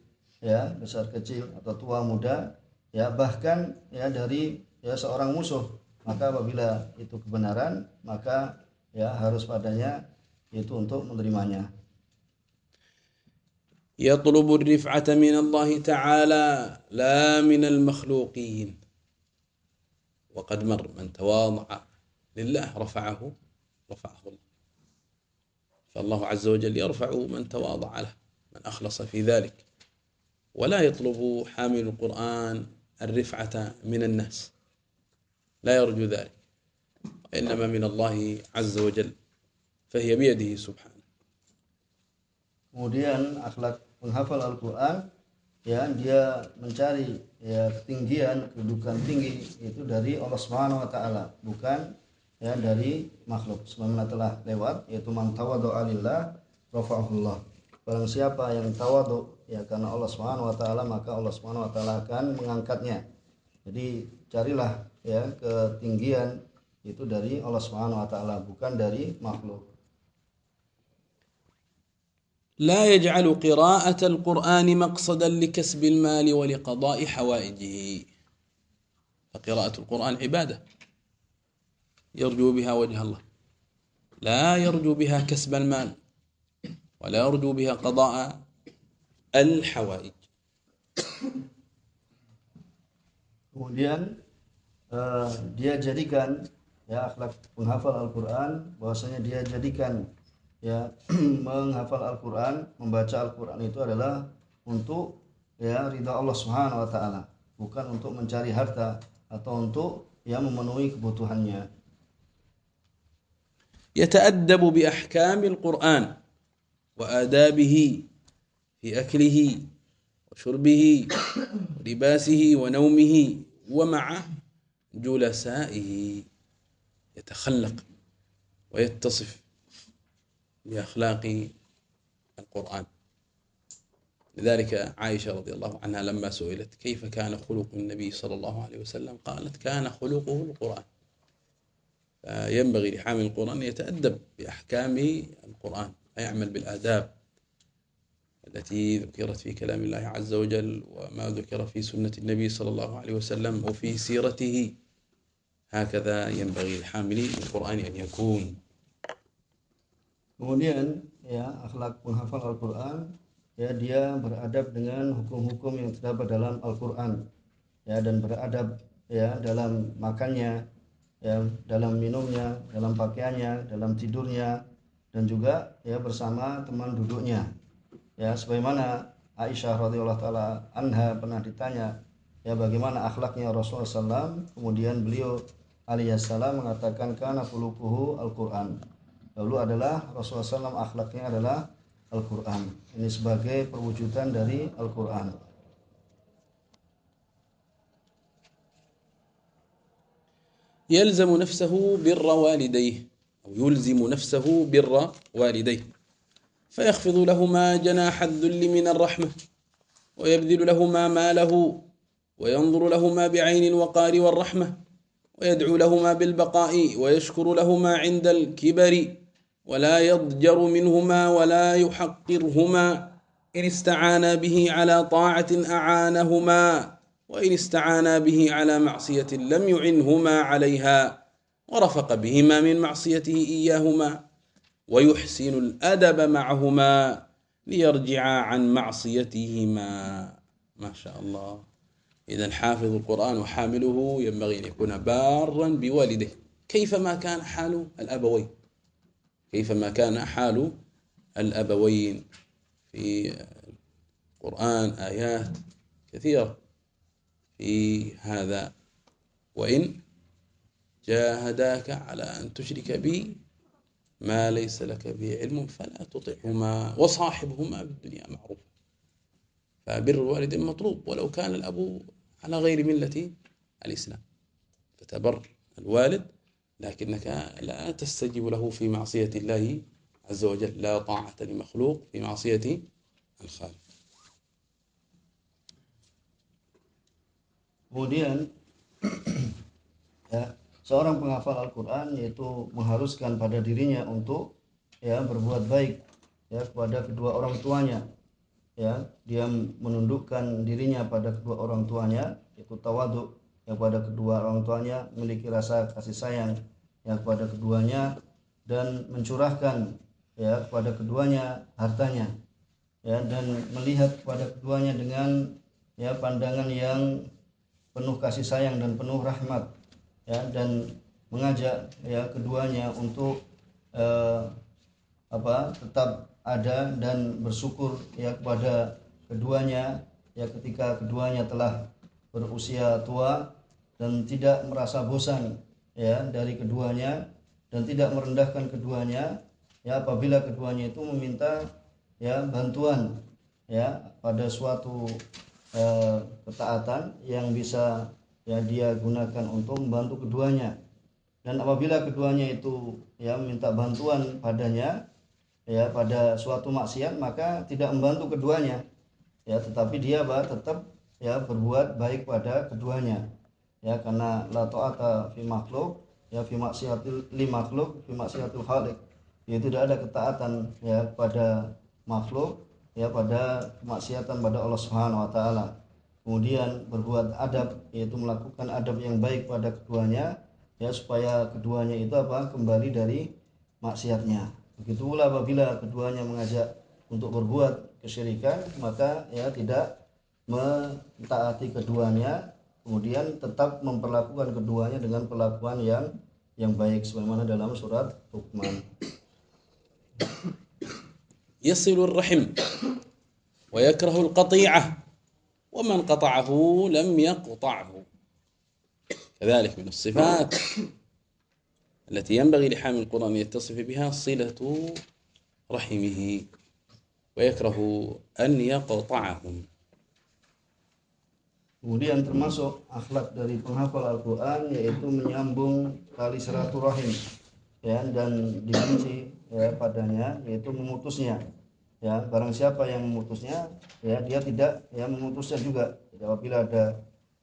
Speaker 2: atau tua muda ya, bahkan ya dari ya seorang musuh. Maka apabila itu kebenaran, maka ya harus padanya itu untuk menerimanya.
Speaker 1: يطلب الرفعة من الله تعالى لا من المخلوقين، وقد مر من تواضع لله رفعه الله. فالله عز وجل يرفع من تواضع له، من أخلص في ذلك، ولا يطلب حامل القرآن الرفعة من الناس، لا يرجو ذلك، إنما من الله عز وجل، فهي بيده سبحانه.
Speaker 2: Kemudian akhlak penghafal Al-Quran, ya, dia mencari ya ketinggian, kedudukan tinggi itu dari Allah Subhanahu wa taala, bukan ya dari makhluk. Sebagaimana telah lewat, yaitu man tawaddu'a lillah rafa'ahullah. Barang siapa yang tawadhu ya karena Allah Subhanahu wa taala, maka Allah Subhanahu wa taala akan mengangkatnya. Jadi carilah ya ketinggian itu dari Allah Subhanahu wa taala, bukan dari makhluk.
Speaker 1: لا يجعل قراءة القرآن مقصدا لكسب المال ولقضاء حوائجه، فقراءة القرآن عبادة يرجو بها وجه الله، لا يرجو بها كسب المال ولا يرجو بها قضاء الحوائج.
Speaker 2: Kemudian dia jadikan ya akhlak penghafal Al-Quran, bahwasanya dia jadikan ya menghafal Al-Quran, membaca Al-Quran itu adalah untuk ya ridha Allah Subhanahu wa taala, bukan untuk mencari harta atau untuk ya memenuhi kebutuhannya.
Speaker 1: يتأدب بأحكام القرآن وآدابه في أكله وشربه ولباسه ونومه ومع جلسائه، يتخلق ويتصف بأخلاق القرآن. لذلك عائشة رضي الله عنها لما سئلت كيف كان خلق النبي صلى الله عليه وسلم قالت كان خلقه القرآن. فينبغي لحامل القرآن أن يتأدب بأحكام القرآن، ويعمل بالآداب التي ذكرت في كلام الله عز وجل وما ذكر في سنة النبي صلى الله عليه وسلم وفي سيرته. هكذا ينبغي لحامل القرآن أن يكون.
Speaker 2: Kemudian ya akhlak penghafal Al-Quran, ya dia beradab dengan hukum-hukum yang terdapat dalam Al-Quran, ya, dan beradab ya dalam makannya, ya, dalam minumnya, dalam pakaiannya, dalam tidurnya, dan juga ya bersama teman duduknya. Ya, sebagaimana Aisyah radhiyallahu taala anha pernah ditanya ya bagaimana akhlaknya Rasulullah SAW, kemudian beliau alaihissalam mengatakan kana khuluquhu Al-Quran. Lalu adalah Rasulullah SAW akhlaknya adalah Al-Quran. Ini sebagai perwujudan dari Al-Quran.
Speaker 1: يلزم نفسه بر والديه، أو يلزم نفسه بر والديه، فيخفض لهما جناح الذل من الرحمة، ويبذل لهما ماله، وينظر لهما بعين الوقار والرحمة، ويدعو لهما بالبقاء، ويشكر لهما عند الكبر، ولا يضجر منهما ولا يحقرهما. إن استعانا به على طاعة أعانهما، وإن استعانا به على معصية لم يعنهما عليها، ورفق بهما من معصيته إياهما، ويحسن الأدب معهما ليرجعا عن معصيتهما. ما شاء الله. إذا حافظ القرآن وحامله ينبغي أن يكون بارا بوالديه، كيفما كان حال الأبوين، كيفما كان حال الأبوين. في القرآن آيات كثيرة في هذا. وإن جاهداك على أن تشرك بي ما ليس لك به علم فلا تطعهما وصاحبهما بالدنيا معروفا. فبر الوالدين مطلوب ولو كان الأب على غير ملة الإسلام، فتبر الوالد لكنك لا تستجيب له في معصية الله عز وجل، لا طاعة لمخلوق في معصية الخالق.
Speaker 2: Kemudian ya, seorang penghafal Al-Quran yaitu mengharuskan pada dirinya untuk ya berbuat baik ya kepada kedua orang tuanya. Ya, dia menundukkan dirinya pada kedua orang tuanya, yaitu tawadhu ya pada kedua orang tuanya, memiliki rasa kasih sayang ya kepada keduanya, dan mencurahkan ya kepada keduanya hartanya, ya, dan melihat kepada keduanya dengan ya pandangan yang penuh kasih sayang dan penuh rahmat, ya, dan mengajak ya keduanya untuk tetap ada dan bersyukur ya kepada keduanya ya ketika keduanya telah berusia tua, dan tidak merasa bosan ya dari keduanya, dan tidak merendahkan keduanya ya apabila keduanya itu meminta ya bantuan ya pada suatu ketaatan yang bisa ya dia gunakan untuk membantu keduanya. Dan apabila keduanya itu ya minta bantuan padanya ya pada suatu maksiat, maka tidak membantu keduanya ya, tetapi dia tetap ya berbuat baik pada keduanya ya, karena la ta'ata fi makhluk ya fi maksiatil li makhluk fi maksiatil khaliq, ya tidak ada ketaatan ya pada makhluk ya pada kemaksiatan pada Allah Subhanahu wa taala. Kemudian berbuat adab, yaitu melakukan adab yang baik pada keduanya ya supaya keduanya itu kembali dari maksiatnya. Begitu pula apabila keduanya mengajak untuk berbuat kesyirikan, maka ya tidak mentaati keduanya, kemudian tetap memperlakukan keduanya dengan perlakuan yang baik sebagaimana dalam surat Luqman.
Speaker 1: يصل الرحم ويكره القطيعة ومن قطعه لم يقطعه. كذلك من الصفات التي ينبغي لحامل القرآن أن يتصف بها صلة رحمه ويكره أن يقطعهم.
Speaker 2: Kemudian termasuk akhlak dari penghafal Al-Quran yaitu menyambung tali silaturahim ya, dan dibenci ya padanya yaitu memutusnya ya. Barang siapa yang memutusnya ya dia tidak ya memutusnya juga. Jadi apabila ada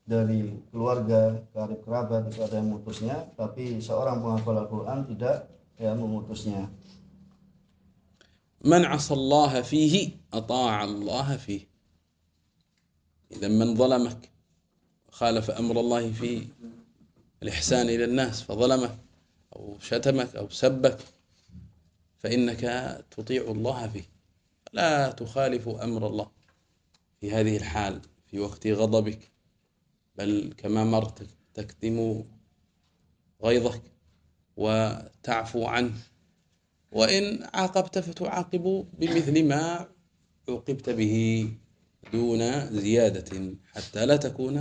Speaker 2: dari keluarga, karib kerabat itu ada yang memutusnya, tapi seorang penghafal Al-Quran tidak ya memutusnya.
Speaker 1: من عصى الله فيه أطاع الله فيه. إذا من ظلمك خالف أمر الله في الإحسان إلى الناس فظلمك أو شتمك أو سبك فإنك تطيع الله فيه، لا تخالف أمر الله في هذه الحال في وقت غضبك، بل كما مرت تكتم غيظك وتعفو عنه، وإن عاقبت فتعاقب بمثل ما عوقبت به دون زيادة حتى لا تكون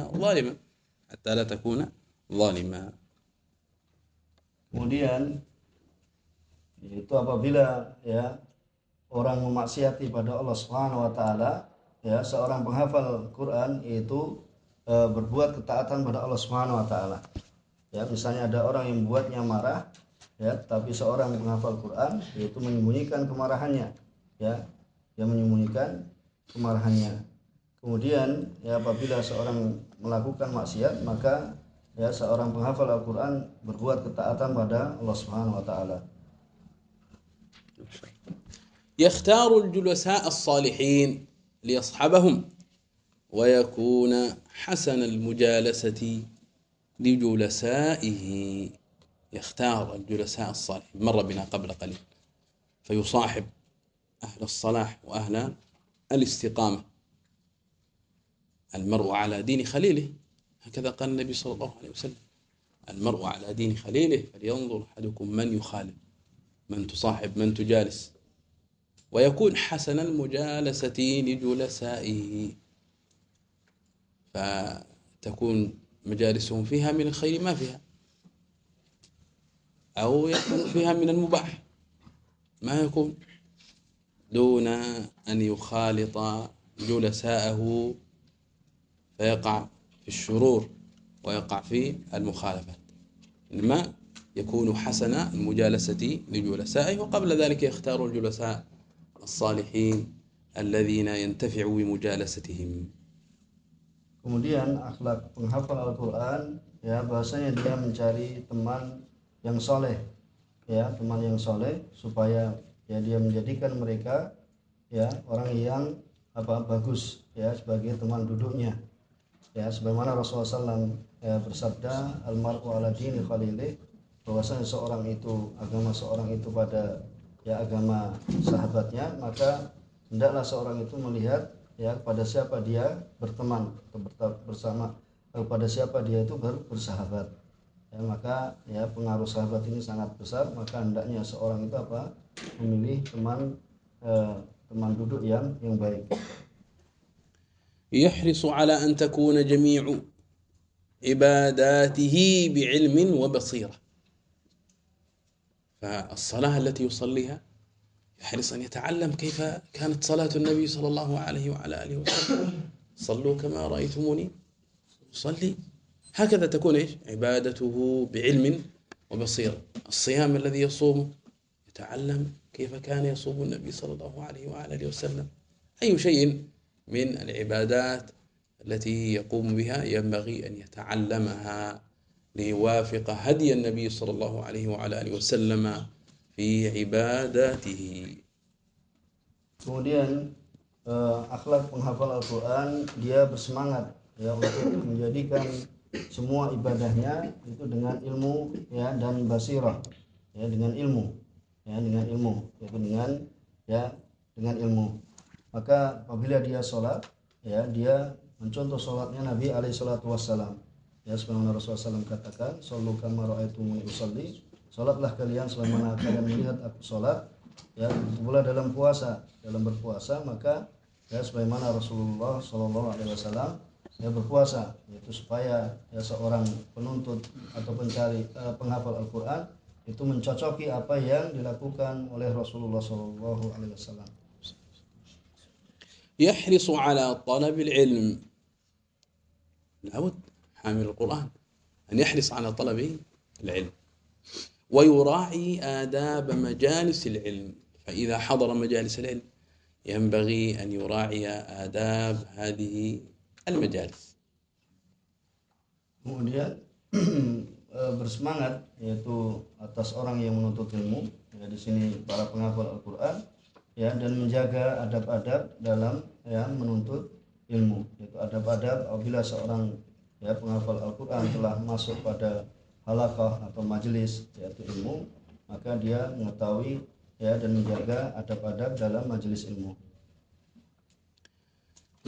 Speaker 1: ظالما.
Speaker 2: Kemudian itu apabila ya orang memaksiati pada Allah Subhanahu wa taala ya, seorang penghafal Quran itu berbuat ketaatan pada Allah Subhanahu wa taala. Ya, misalnya ada orang yang membuatnya marah ya, tapi seorang penghafal Quran yaitu menyembunyikan kemarahannya ya, dia menyembunyikan kemarahannya. Kemudian ya apabila seorang melakukan maksiat, maka ya seorang penghafal Al-Quran berbuat ketaatan pada Allah Subhanahu wa taala.
Speaker 1: يختار الجلساء الصالحين ليصحبهم ويكون حسن المجالسة لجلسائه. يختار الجلساء الصالحين، مر بنا قبل قليل، فيصاحب أهل الصلاح وأهل الاستقامة. المرء على دين خليله، هكذا قال النبي صلى الله عليه وسلم: المرء على دين خليله فلينظر أحدكم من يخالف، من تصاحب، من تجالس. ويكون حسن المجالسة لجلسائه، فتكون مجالسهم فيها من الخير ما فيها، أو يكون فيها من المباح ما يكون، دون أن يخالط جلساءه فيقع في الشرور ويقع في المخالفات. إنما يكون حسن المجالسة لجلسائه، وقبل ذلك يختار الجلساء الصالحين الذين ينتفع بمجالستهم.
Speaker 2: Kemudian akhlak penghafal Al-Quran ya, bahasanya dia mencari teman yang soleh ya, teman yang soleh, supaya ya dia menjadikan mereka ya orang yang bagus ya sebagai teman duduknya ya, sebagaimana Rasulullah SAW ya bersabda, almar'u ala dini khalilih, bahwasanya seorang itu, agama seorang itu pada ya agama sahabatnya, maka hendaklah seorang itu melihat ya pada siapa dia berteman atau bersama, pada siapa dia itu bersahabat. ya, maka ya pengaruh sahabat ini sangat besar. Maka hendaknya seorang itu memilih teman duduk yang baik.
Speaker 1: يحرص على أن تكون جميع عباداته بعلم وبصيرة. فالصلاة التي يصليها يحرص أن يتعلم كيف كانت صلاة النبي صلى الله عليه وعلى آله وسلم. صلوا كما رأيتموني أصلي. هكذا تكون عبادته بعلم وبصيرة. الصيام الذي يصوم يتعلم كيف كان يصوم النبي صلى الله عليه وعلى آله وسلم. أي شيء من العبادات التي يقوم بها ينبغي أن يتعلمها ليوافق هدي النبي صلى الله عليه وعلى آله وسلم في عباداته.
Speaker 2: Kemudian akhlak penghafal Al-Quran, dia bersemangat ya untuk menjadikan semua ibadahnya itu dengan ilmu ya dan basirah, ya dengan ilmu yaitu dengan ilmu. Maka apabila dia sholat ya, dia mencontoh sholatnya Nabi alaihi salatu wassalam ya, sebagaimana Rasulullah SAW katakan, shollu kama ra'aitumuni usolli, sholatlah kalian sebagaimana kalian melihat aku sholat. Ya, pula dalam berpuasa maka ya sebagaimana Rasulullah SAW ya berpuasa, yaitu supaya ya seorang penuntut atau penghafal Al-Quran itu mencocoki apa yang dilakukan oleh Rasulullah SAW.
Speaker 1: يحرص على طلب العلم. لابد حامل القرآن أن يحرص على طلب العلم ويراعي آداب مجالس العلم. فإذا حضر مجالس العلم ينبغي أن يراعي آداب هذه المجالس.
Speaker 2: Kemudian bersemangat yaitu atas orang yang menuntut ilmu ya, di sini para penghafal Al-Quran ya, dan menjaga adab-adab dalam ya menuntut ilmu, yaitu adab-adab apabila seorang ya penghafal Al-Quran telah masuk pada halaqah atau majelis yaitu ilmu, maka dia mengetahui ya dan menjaga adab-adab dalam majelis ilmu.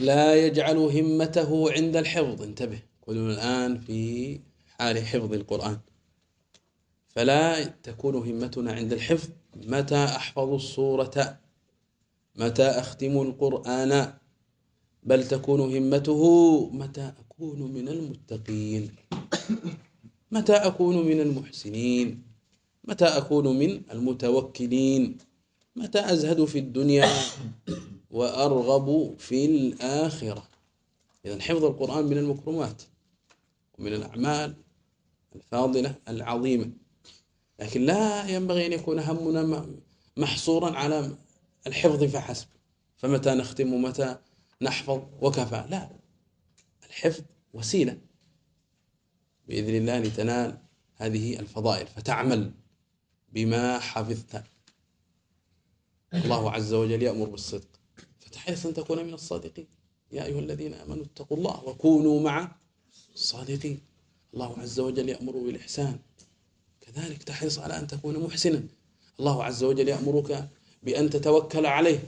Speaker 1: لا يجعل همته عند الحفظ. انتبه، كلنا الآن في حال حفظ القرآن، فلا تكون همتنا عند الحفظ متى أحفظ السورة، متى أختم القرآن، بل تكون همته متى أكون من المتقين، متى أكون من المحسنين، متى أكون من المتوكلين، متى أزهد في الدنيا وأرغب في الآخرة. إذن حفظ القرآن من المكرمات ومن الأعمال الفاضلة العظيمة، لكن لا ينبغي أن يكون همنا محصورا على الحفظ فحسب، فمتى نختم ومتى نحفظ وكفى. لا، الحفظ وسيلة بإذن الله لتنال هذه الفضائل، فتعمل بما حفظت. الله عز وجل يأمر بالصدق، فتحرص أن تكون من الصادقين. يا أيها الذين آمنوا اتقوا الله وكونوا مع الصادقين. الله عز وجل يأمر بالإحسان، كذلك تحرص على أن تكون محسنا. الله عز وجل يأمرك بأن تتوكل عليه،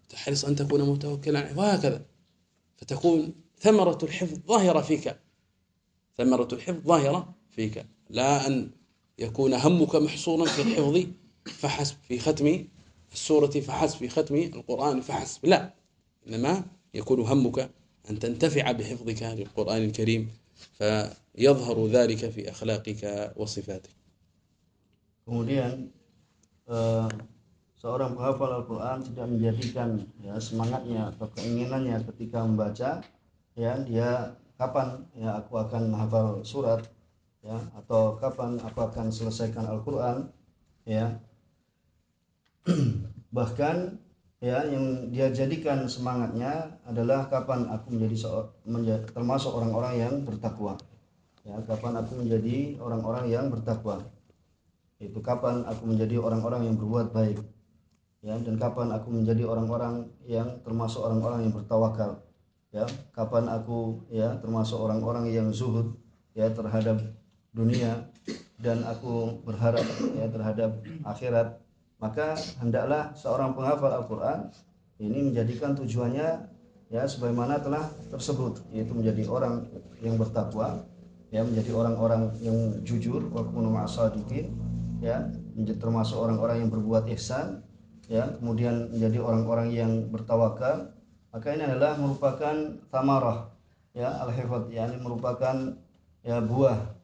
Speaker 1: تحرص أن تكون متوكلا عليه، وهكذا. فتكون ثمرة الحفظ ظاهرة فيك، ثمرة الحفظ ظاهرة فيك، لا أن يكون همك محصورا في الحفظ فحسب، في ختم السورة فحسب، في ختم القرآن فحسب، لا، إنما يكون همك أن تنتفع بحفظك للقرآن الكريم، فيظهر ذلك في أخلاقك وصفاتك.
Speaker 2: Kemudian seorang penghafal Al-Quran tidak menjadikan ya semangatnya atau keinginannya ketika membaca ya dia kapan ya aku akan menghafal surat ya, atau kapan aku akan selesaikan Al-Quran ya. Bahkan ya yang dia jadikan semangatnya adalah kapan aku termasuk orang-orang yang bertakwa ya, kapan aku menjadi orang-orang yang bertakwa, itu kapan aku menjadi orang-orang yang berbuat baik ya, dan kapan aku menjadi orang-orang yang termasuk orang-orang yang bertawakal ya, kapan aku ya termasuk orang-orang yang zuhud ya terhadap dunia dan aku berharap ya terhadap akhirat. Maka hendaklah seorang penghafal Al-Quran ini menjadikan tujuannya ya sebagaimana telah tersebut, yaitu menjadi orang yang bertakwa ya, menjadi orang-orang yang jujur, wa kunu ma'as-shadiqin, ya, menjadi termasuk orang-orang yang berbuat ihsan, ya, kemudian menjadi orang-orang yang bertawakal. Maka ini adalah merupakan tamarah, ya, al-hifadz, yakni merupakan ya buah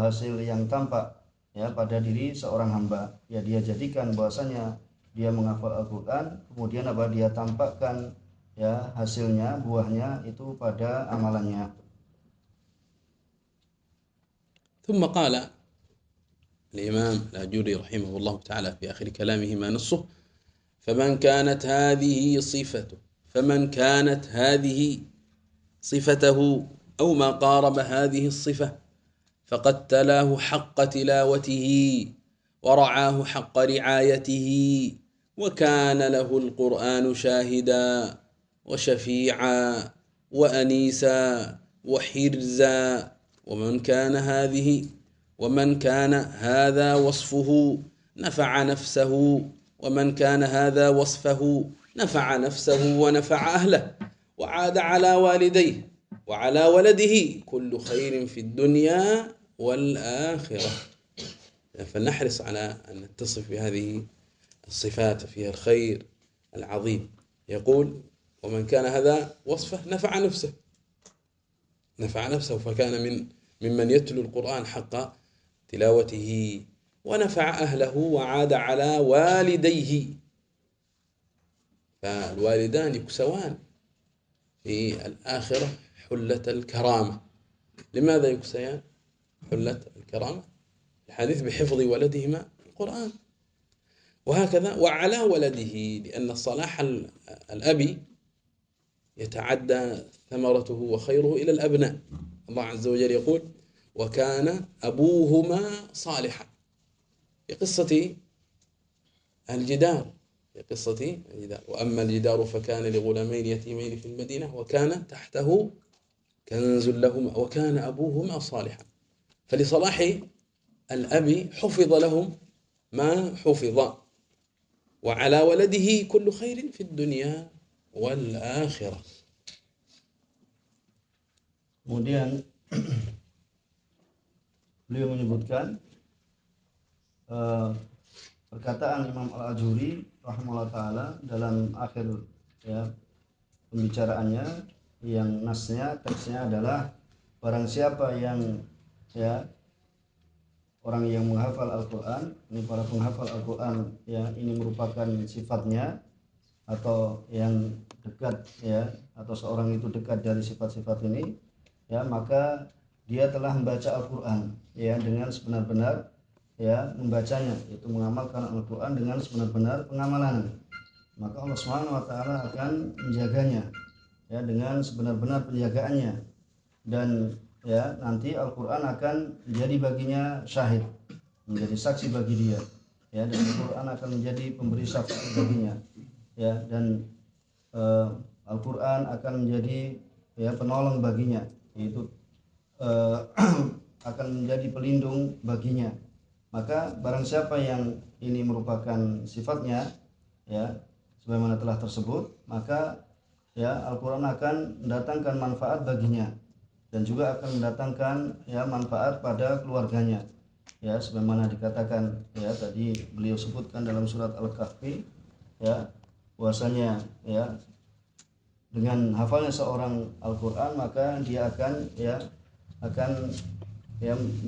Speaker 2: hasil yang tampak ya pada diri seorang hamba. Ya, dia jadikan bahwasanya dia menghafal Al-Qur'an, kemudian dia tampakkan ya hasilnya, buahnya itu pada amalannya.
Speaker 1: ثم قال الإمام الآجري رحمه الله تعالى في آخر كلامه ما نصه: فمن كانت هذه صفته أو ما قارب هذه الصفة فقد تلاه حق تلاوته ورعاه حق رعايته وكان له القرآن شاهدا وشفيعا وأنيسا وحرزا ومن كان هذا وصفه نفع نفسه ومن كان هذا وصفه نفع نفسه ونفع أهله وعاد على والديه وعلى ولده كل خير في الدنيا والآخرة. فلنحرص على أن نتصف بهذه الصفات فيها الخير العظيم. يقول: ومن كان هذا وصفه نفع نفسه فكان ممن يتلو القرآن حق تلاوته ونفع أهله وعاد على والديه. فالوالدان يكسوان في الآخرة حلة الكرامة. لماذا يكسيان حلة الكرامة؟ الحديث بحفظ ولدهما القرآن. وهكذا وعلى ولده، لأن صلاح الأب يتعدى ثمرته وخيره إلى الأبناء. الله عز وجل يقول: وكان أبوهما صالحا، في قصة الجدار. وأما الجدار فكان لغلامين يتيمين في المدينة وكان تحته كنز لهما وكان أبوهما صالحا. فلصلاح الأب حفظ لهم ما حفظ، وعلى ولده كل خير في الدنيا والآخرة.
Speaker 2: Kemudian beliau menyebutkan perkataan Imam Al-Ajuri rahimahullah ta'ala dalam akhir ya pembicaraannya, yang nasnya, teksnya adalah: barang siapa yang ya orang yang menghafal Al-Quran, ini para penghafal Al-Quran ya, ini merupakan sifatnya, atau yang dekat ya, atau seorang itu dekat dari sifat-sifat ini ya, maka dia telah membaca Al-Quran ya dengan sebenar-benar ya membacanya, yaitu mengamalkan Al-Quran dengan sebenar-benar pengamalan. Maka Allah Subhanahu wa taala akan menjaganya ya dengan sebenar-benar penjagaannya, dan ya nanti Al-Quran akan menjadi baginya syahid, menjadi saksi bagi dia ya, dan Al-Quran akan menjadi pemberi syafaat baginya ya, dan Al-Quran akan menjadi ya penolong baginya, yaitu akan menjadi pelindung baginya. Maka barang siapa yang ini merupakan sifatnya ya sebagaimana telah tersebut, maka ya Al-Quran akan mendatangkan manfaat baginya, dan juga akan mendatangkan ya manfaat pada keluarganya ya, sebagaimana dikatakan ya tadi beliau sebutkan dalam surat Al-Kahfi ya, bahwasanya ya dengan hafalnya seorang Al-Quran maka dia akan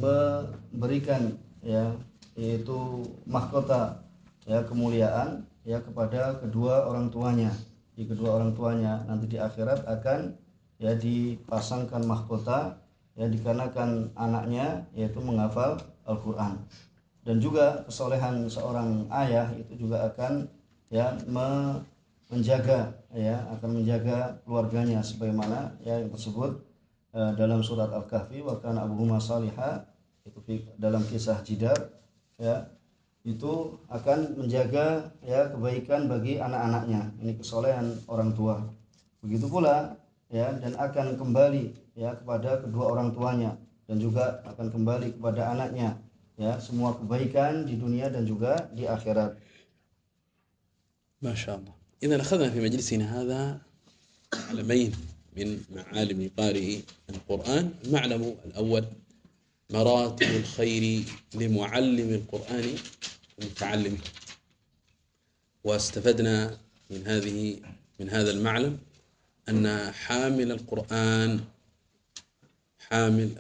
Speaker 2: memberikan ya yaitu mahkota ya kemuliaan ya kepada kedua orang tuanya. Di kedua orang tuanya nanti di akhirat akan ya dipasangkan mahkota ya dikarenakan anaknya yaitu menghafal Al-Quran. Dan juga kesolehan seorang ayah itu juga akan ya menjaga keluarganya, sebagaimana ya yang tersebut dalam surat Al-Kahfi, wa kana abuhuma salihah, itu dalam kisah Jidar ya, itu akan menjaga ya kebaikan bagi anak-anaknya. Ini kesolehan orang tua. Begitu pula ya, dan akan kembali ya kepada kedua orang tuanya, dan juga akan kembali kepada anaknya ya, semua kebaikan di dunia dan juga di akhirat.
Speaker 1: ما شاء الله. إذا أخذنا في مجلسنا هذا علمين من معالم قارئ القرآن. المعلم الأول مراتب الخير لمعلم القرآن ومتعلمه. واستفدنا من هذا المعلم أن حامل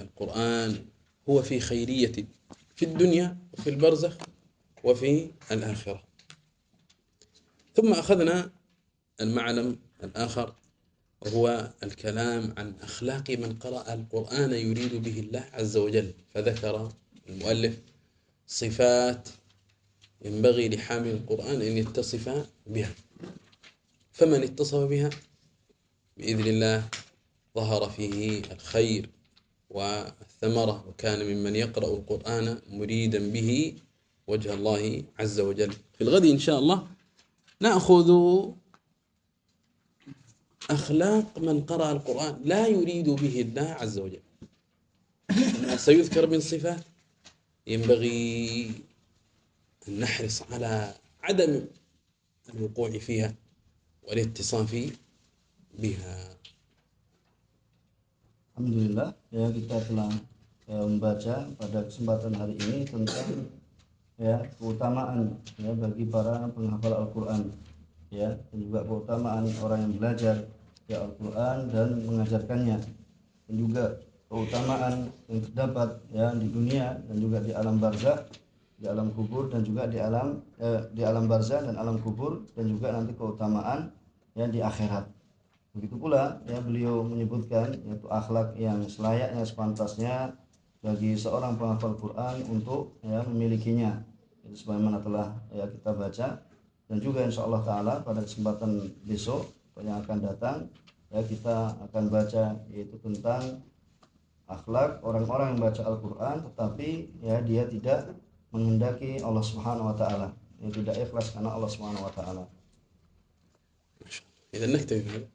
Speaker 1: القرآن هو في خيرية في الدنيا وفي البرزخ وفي الآخرة. ثم أخذنا المعلم الآخر وهو الكلام عن أخلاق من قرأ القرآن يريد به الله عز وجل، فذكر المؤلف صفات ينبغي لحامل القرآن أن يتصف بها، فمن اتصف بها بإذن الله ظهر فيه الخير والثمرة، وكان ممن يقرأ القرآن مريدا به وجه الله عز وجل. في الغد إن شاء الله نأخذ أخلاق من قرأ القرآن لا يريد به الله عز وجل. سيذكر من صفات ينبغي أن نحرص على عدم الوقوع فيها والاتصاف بها.
Speaker 2: Alhamdulillah, ya kita telah membaca pada kesempatan hari ini tentang keutamaan bagi para penghafal Al-Quran, dan juga keutamaan orang yang belajar Al-Quran dan mengajarkannya, dan juga keutamaan yang terdapat di dunia dan juga di alam barzakh, di alam kubur, dan juga di alam barzakh dan alam kubur, dan juga nanti keutamaan di akhirat. Begitu pula beliau menyebutkan yaitu akhlak yang selayaknya sepantasnya bagi seorang penghafal Quran untuk memilikinya, sebagaimana telah kita baca, dan juga insyaallah taala pada kesempatan besok yang akan datang kita akan baca yaitu tentang akhlak orang-orang yang baca Al-Quran tetapi dia tidak menghendaki Allah Subhanahu wa taala, tidak ikhlas karena Allah Subhanahu wa taala.
Speaker 1: إذا نكتفي